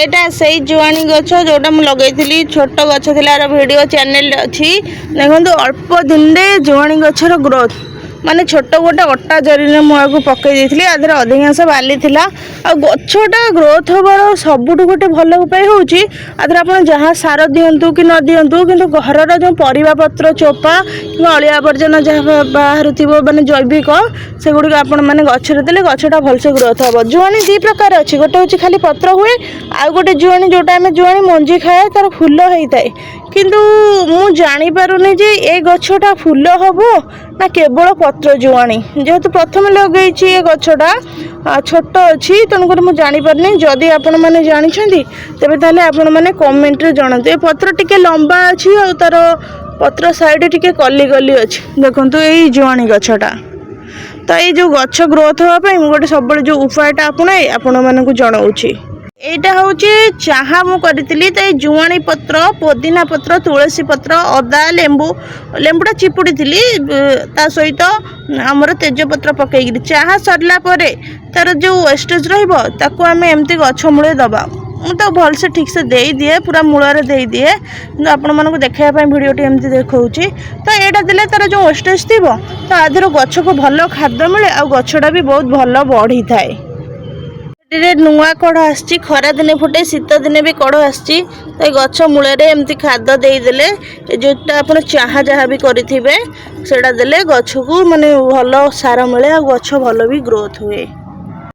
एटा से जुआणी गछ जोटा मुझे लगे छोट गछ थी वीडियो चैनल अच्छी देखो अल्प दिन जुआणी गछर ग्रोथ माने छोट गोटे अटा जरी मुझे पकई देती आधे अधिकांश बाली थिला आ गछटा ग्रोथ हबार सबुठ गोटे भल उपाय हूँ आधे आप जहाँ सार दिंतु कि न दिंतु कि घर जो परिबा पत्र चोपा कि अलिया आवर्जना जहाँ बाहर माने जैविक से गुड़िक आपण मैंने गचर देले गछटा भलसे ग्रोथ हम। जुआणी दी प्रकार अच्छी गोटे हूँ खाली पत्र हुए आउ गोटे जुआणी जोटा आम जुआणी मंजी खाए तार फूल होता है किंतु मु जानी पारुनी जे ए गछटा फूल हम ना केवल पत्र जुआणी जेहेतु प्रथम लगे ये गछटा छोट अच्छी तेणुकर मुझे जानीपारनी जदि आपण मैंने जानते तेरे ताले आपण मैंने कमेंट रे जणातु। ए पत्र टिके लंबा अच्छी और तार पत्र साइड टिके कली कली अच्छी देखो यही जुआणी गछटा तो ये जो गछ ग्रोथ हाँपाई गोटे सब जो उपायटा आपणाए आपण मानक जनाऊँगी। एटा हूँ चाहा मु करी तो ये जुआणी पत्र पुदीना पत्र तुलसी पत्र अदा लेंबू लेंबूटा चिपुड़ी थी ता सहित आमर तेजपत्र पकईकि चाहा सरला परे तार जो वेस्टेज रही आम एमती गछ मूले दबा मु तो भलसे ठीक से दे दिए पूरा मूलर दे दिए आपण मानक देखापी भिडटी एमती देखा तो यहाँ देले तार जो वेस्टेज थी तो आधर गछ को भल खाद्य मिले आ गछटा भी बहुत भल बढ़ी थाए। नुआ कड़ आसी खरा दिने फुटे शीत दिने भी कड़ आसी तो गछ मूल एमती खाद देदेले जोटा आप चाहा जहाँ भी करेंगे से गछ को माने भल सार मिले आ गछ भल भी ग्रोथ हुए।